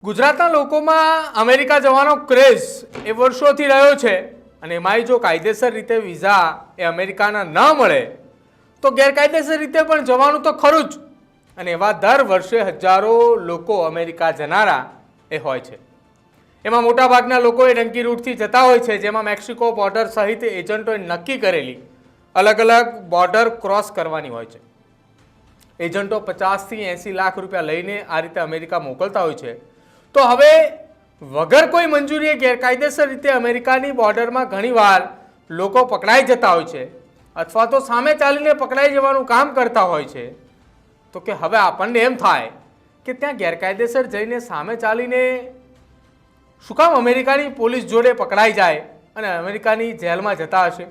ગુજરાતના લોકોમાં અમેરિકા જવાનો ક્રેઝ એ વર્ષોથી રહ્યો છે અને એમાંય જો કાયદેસર રીતે વિઝા એ અમેરિકાના ન મળે તો ગેરકાયદેસર રીતે પણ જવાનું તો ખરું જ અને એવા દર વર્ષે હજારો લોકો અમેરિકા જનારા એ હોય છે। એમાં મોટાભાગના લોકો એ ડંકી રૂટથી જતા હોય છે, જેમાં મેક્સિકો બોર્ડર સહિત એજન્ટોએ નક્કી કરેલી અલગ અલગ બોર્ડર ક્રોસ કરવાની હોય છે। એજન્ટો 50 થી 80 લાખ રૂપિયા લઈને આ રીતે અમેરિકા મોકલતા હોય છે। તો હવે વગર કોઈ મંજૂરીએ ગેરકાયદેસર રીતે અમેરિકાની બોર્ડરમાં ઘણીવાર લોકો પકડાઈ જતા હોય છે અથવા તો સામે ચાલીને પકડાઈ જવાનું કામ કરતા હોય છે। તો કે હવે આપણને એમ થાય કે ત્યાં ગેરકાયદેસર જઈને સામે ચાલીને શું કામ અમેરિકાની પોલીસ જોડે પકડાઈ જાય અને અમેરિકાની જેલમાં જતા હશે?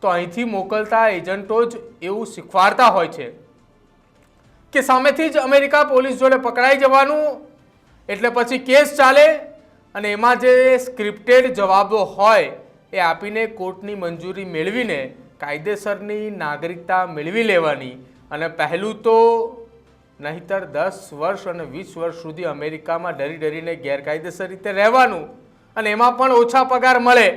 તો અહીંથી મોકલતા એજન્ટો જ એવું શીખવાડતા હોય છે કે સામેથી જ અમેરિકા પોલીસ જોડે પકડાઈ જવાનું, એટલે પછી કેસ ચાલે અને એમાં જે સ્ક્રિપ્ટેડ જવાબો હોય એ આપીને કોર્ટની મંજૂરી મેળવીને કાયદેસરની નાગરિકતા મેળવી લેવાની અને પહેલું તો નહીંતર 10 વર્ષ અને 20 વર્ષ સુધી અમેરિકામાં ડરી ડરીને ગેરકાયદેસર રીતે રહેવાનું અને એમાં પણ ઓછા પગાર મળે,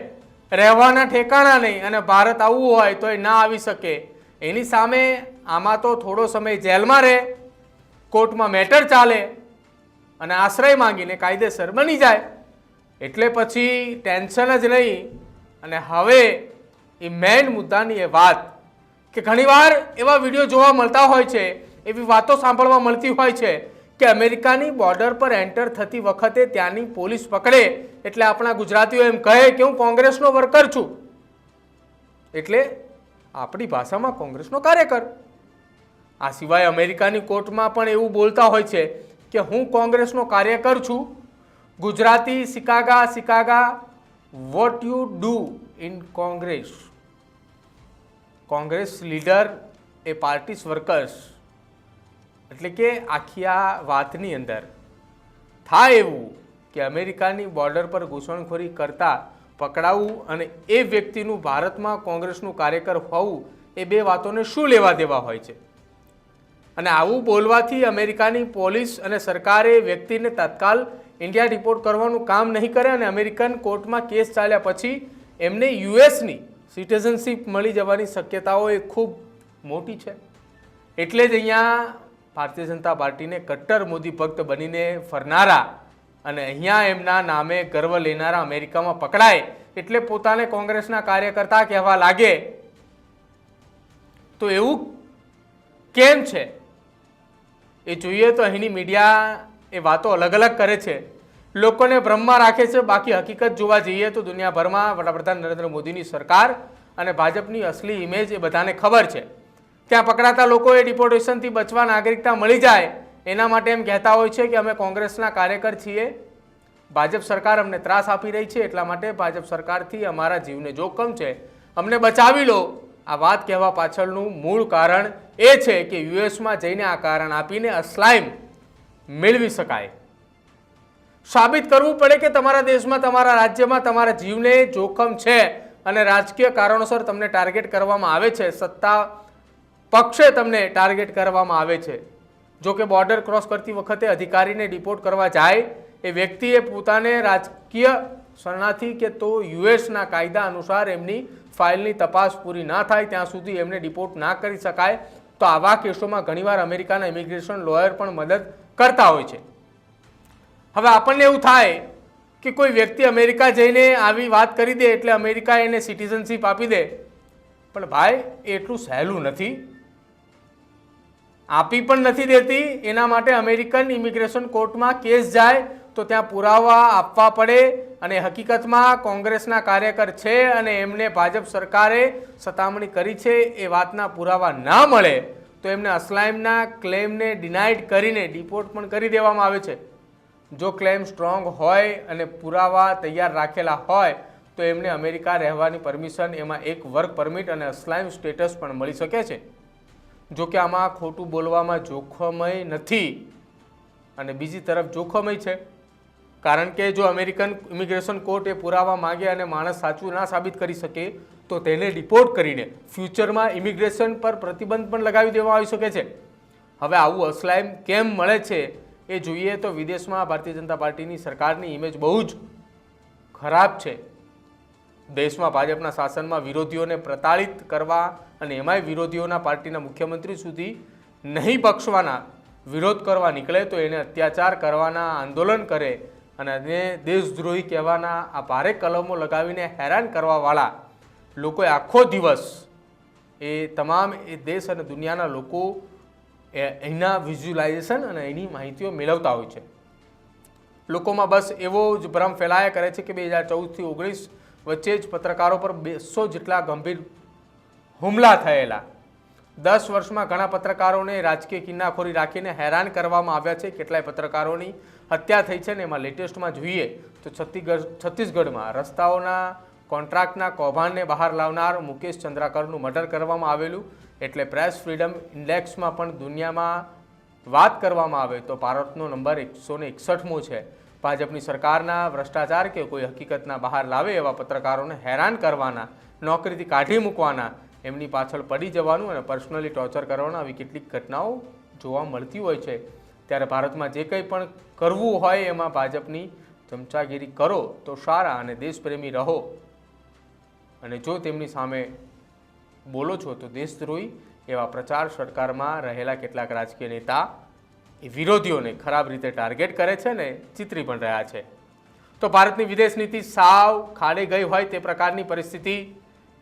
રહેવાના ઠેકાણા નહીં અને ભારત આવવું હોય તો એ ના આવી શકે। એની સામે આમાં તો થોડો સમય જેલમાં રહે, કોર્ટમાં મેટર ચાલે અને આશ્રય માંગીને કાયદેસર બની જાય, એટલે પછી ટેન્શન જ નહીં। અને હવે એ મેઇન મુદ્દાની એ વાત કે ઘણીવાર એવા વિડીયો જોવા મળતા હોય છે, એવી વાતો સાંભળવા મળતી હોય છે કે અમેરિકાની બોર્ડર પર એન્ટર થતી વખતે ત્યાંની પોલીસ પકડે એટલે આપણા ગુજરાતીઓ એમ કહે કે હું કોંગ્રેસનો વર્કર છું, એટલે આપણી ભાષામાં કોંગ્રેસનો કાર્યકર। આ સિવાય અમેરિકાની કોર્ટમાં પણ એવું બોલતા હોય છે કે હું કોંગ્રેસનો કાર્યકર છું। ગુજરાતી સિકાગા what you do in Congress, Congress leader એ પાર્ટીસ વર્કર્સ, એટલે કે આખી આ વાતની અંદર થાય એવું કે અમેરિકાની બોર્ડર પર ઘૂસણખોરી કરતા પકડાવું અને એ વ્યક્તિનું ભારતમાં કોંગ્રેસનું કાર્યકર હોવું, એ બે વાતોને શું લેવા દેવા હોય છે? અને આવું બોલવાથી અમેરિકાની પોલીસ અને સરકારે વ્યક્તિને તત્કાલ ઇન્ડિયા રિપોર્ટ કરવાનું કામ નહીં કરે અને અમેરિકન કોર્ટમાં કેસ ચાલ્યા પછી એમને યુએસની સિટીઝનશીપ મળી જવાની શક્યતાઓ એ ખૂબ મોટી છે। એટલે જ અહીંયા ભારતીય જનતા પાર્ટીને કટ્ટર મોદી ભક્ત બનીને ફરનારા અને અહીંયા એમના નામે ગર્વ લેનારા અમેરિકામાં પકડાય એટલે પોતાને કોંગ્રેસના કાર્યકર્તા કહેવા લાગે। તો એવું કેમ છે એ જોઈએ તો અહીંની મીડિયા એ વાતો અલગ અલગ કરે છે, લોકોને ભ્રમમાં રાખે છે। બાકી હકીકત જોવા જઈએ તો દુનિયાભરમાં વડાપ્રધાન નરેન્દ્ર મોદીની સરકાર અને ભાજપની અસલી ઇમેજ એ બધાને ખબર છે। ત્યાં પકડાતા લોકોએ ડિપોર્ટેશનથી બચવા નાગરિકતા મળી જાય એના માટે એમ કહેતા હોય છે કે અમે કોંગ્રેસના કાર્યકર છીએ, ભાજપ સરકાર અમને ત્રાસ આપી રહી છે, એટલા માટે ભાજપ સરકારથી અમારા જીવને જોખમ છે, અમને બચાવી લો। આ વાત કહેવા પાછળનું મૂળ કારણ એ છે કે યુએસમાં જઈને આ કારણ આપીને અસ્લાઇમ મેળવી શકાય, સાબિત કરવું પડે કે તમારા દેશમાં, તમારા રાજ્યમાં તમારા જીવને જોખમ છે અને રાજકીય કારણોસર તમને ટાર્ગેટ કરવામાં આવે છે, સત્તા પક્ષે તમને ટાર્ગેટ કરવામાં આવે છે। જો કે બોર્ડર ક્રોસ કરતી વખતે અધિકારીને ડિપોર્ટ કરવા જાય એ વ્યક્તિએ પોતાને રાજકીય શરણાર્થી કે તો યુએસના કાયદા અનુસાર એમની ફાઇલની તપાસ પૂરી ના થાય ત્યાં સુધી એમને ડિપોર્ટ ના કરી શકાય। તો આવા કેસોમાં ઘણીવાર અમેરિકાના ઇમિગ્રેશન લોયર પણ મદદ કરતા હોય છે। હવે આપણને એવું થાય કે કોઈ વ્યક્તિ અમેરિકા જઈને આવી વાત કરી દે એટલે અમેરિકા એને સિટીઝનશીપ આપી દે, પણ ભાઈ એ એટલું સહેલું નથી, આપી પણ નથી દેતી। એના માટે અમેરિકન ઇમિગ્રેશન કોર્ટમાં કેસ જાય તો ત્યાં પુરાવા આપવા પડે અને હકીકતમાં કોંગ્રેસના કાર્યકર છે અને એમને ભાજપ સરકારે સતામણી કરી છે એ વાતના પુરાવા ના મળે તો એમને અસ્લાઇમના ક્લેમને ડિનાઇડ કરીને ડિપોર્ટ પણ કરી દેવામાં આવે છે। જો ક્લેમ સ્ટ્રોંગ હોય અને પુરાવા તૈયાર રાખેલા હોય તો એમને અમેરિકા રહેવાની પરમિશન, એમાં એક વર્ક પરમિટ અને અસ્લાઇમ સ્ટેટસ પણ મળી શકે છે। જો કે આમાં ખોટું બોલવામાં જોખમય નથી અને બીજી તરફ જોખમય છે, કારણ કે જો અમેરિકન ઇમિગ્રેશન કોર્ટ એ પુરાવા માંગે અને માણસ સાચું ના સાબિત કરી શકે તો તેને ડિપોર્ટ કરીને ફ્યુચરમાં ઇમિગ્રેશન પર પ્રતિબંધ પણ લગાવી દેવામાં આવી શકે છે। હવે આવું અસ્લાઇમ કેમ મળે છે એ જોઈએ તો વિદેશમાં ભારતીય જનતા પાર્ટીની સરકારની ઇમેજ બહુ જ ખરાબ છે. દેશમાં ભાજપના શાસનમાં વિરોધીઓને પ્રતાડિત કરવા અને એમાંય વિરોધીઓના પાર્ટીના મુખ્યમંત્રી સુધી નહીં બક્ષવાના, વિરોધ કરવા નીકળે તો એને અત્યાચાર કરવાના, આંદોલન કરે અને દેશદ્રોહી કહેવાના આ ભારે કલમો લગાવીને હેરાન કરવાવાળા લોકોએ આખો દિવસ એ તમામ એ દેશ અને દુનિયાના લોકો એના વિઝ્યુલાઇઝેશન અને એની માહિતીઓ મેળવતા હોય છે. લોકોમાં બસ એવો જ ભ્રમ ફેલાયા કરે છે કે 2014થી 19 વચ્ચે જ પત્રકારો પર 200 જેટલા ગંભીર હુમલા થયેલા. 10 વર્ષમાં ઘણા પત્રકારોને રાજકીય કિન્નાખોરી રાખીને હેરાન કરવામાં આવ્યા છે. કેટલાય પત્રકારોની હત્યા થઈ છે ને એમાં લેટેસ્ટમાં જોઈએ તો છત્તીસગઢમાં રસ્તાઓના કોન્ટ્રાક્ટના કૌભાંડને બહાર લાવનાર મુકેશ ચંદ્રાકરનું મર્ડર કરવામાં આવેલું. એટલે પ્રેસ ફ્રીડમ ઇન્ડેક્સમાં પણ દુનિયામાં વાત કરવામાં આવે તો ભારતનો નંબર 161મો છે. ભાજપની સરકારના ભ્રષ્ટાચાર કે કોઈ હકીકતના બહાર લાવે એવા પત્રકારોને હેરાન કરવાના, નોકરીથી કાઢી મૂકવાના, એમની પાછળ પડી જવાનું અને પર્સનલી ટોર્ચર કરવાના આવી કેટલીક ઘટનાઓ જોવા મળતી હોય છે. ત્યારે ભારતમાં જે કંઈ પણ કરવું હોય એમાં ભાજપની ચમચાગીરી કરો તો સારા અને દેશપ્રેમી રહો, અને જો તેમની સામે બોલો છો તો દેશદ્રોહી એવા પ્રચાર સરકારમાં રહેલા કેટલાક રાજકીય નેતા એ વિરોધીઓને ખરાબ રીતે ટાર્ગેટ કરે છે ને ચિતરી પણ રહ્યા છે. તો ભારતની વિદેશ નીતિ સાવ ખાડે ગઈ હોય તે પ્રકારની પરિસ્થિતિ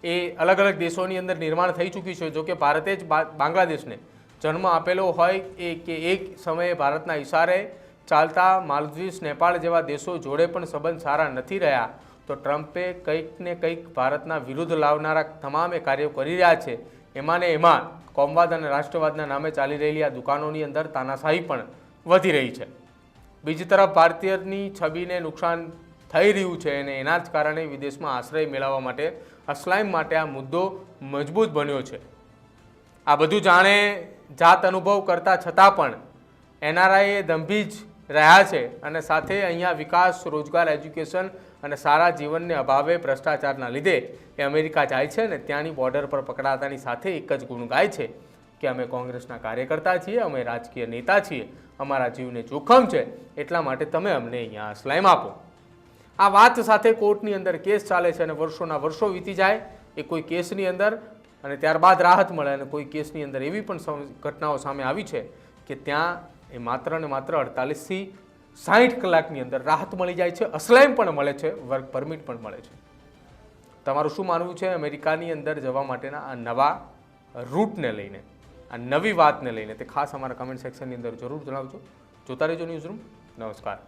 એ અલગ અલગ દેશોની અંદર નિર્માણ થઈ ચૂકી છે. જો કે ભારતે જ બાંગ્લાદેશને જન્મ આપેલો હોય કે એક સમયે ભારતના ઇશારે ચાલતા માલદીવ્સ, નેપાળ જેવા દેશો જોડે પણ સંબંધ સારા નથી રહ્યા, તો ટ્રમ્પે કંઈક ને કંઈક ભારતના વિરુદ્ધ લાવનારા તમામે કાર્યો કરી રહ્યા છે. એમાં ને એમાં કોમવાદ અને રાષ્ટ્રવાદના નામે ચાલી રહેલી આ દુકાનોની અંદર તાનાશાહી પણ વધી રહી છે. બીજી તરફ ભારતીયની છબીને નુકસાન થઈ રહ્યું છે અને એના જ કારણે વિદેશમાં આશ્રય મેળવવા માટે, અસ્લામ માટે આ મુદ્દો મજબૂત બન્યો છે. આ બધું જાણે જાત અનુભવ કરતા છતાં પણ એનઆરઆઈ દંભી જ રહ્યા છે અને સાથે અહીંયા વિકાસ, રોજગાર, એજ્યુકેશન અને સારા જીવનને અભાવે ભ્રષ્ટાચારના લીધે એ અમેરિકા જાય છે ને ત્યાંની બોર્ડર પર પકડાતાની સાથે એક જ ગુણ ગાય છે કે અમે કોંગ્રેસના કાર્યકર્તા છીએ, અમે રાજકીય નેતા છીએ, અમારા જીવને જોખમ છે, એટલા માટે તમે અમને અહીંયા અસ્લામ આપો. આ વાત સાથે કોર્ટની અંદર કેસ ચાલે છે અને વર્ષોના વર્ષો વીતી જાય એ કોઈ કેસની અંદર અને ત્યારબાદ રાહત મળે, અને કોઈ કેસની અંદર એવી પણ ઘટનાઓ સામે આવી છે કે ત્યાં એ માત્ર ને માત્ર 48થી 60 કલાકની અંદર રાહત મળી જાય છે, અસ્લામ પણ મળે છે, વર્ક પરમિટ પણ મળે છે. તમારું શું માનવું છે અમેરિકાની અંદર જવા માટેના આ નવા રૂટને લઈને, આ નવી વાતને લઈને? તે ખાસ અમારા કમેન્ટ સેક્શનની અંદર જરૂર જણાવજો. જોતા રહેજો ન્યૂઝરૂમ. નમસ્કાર.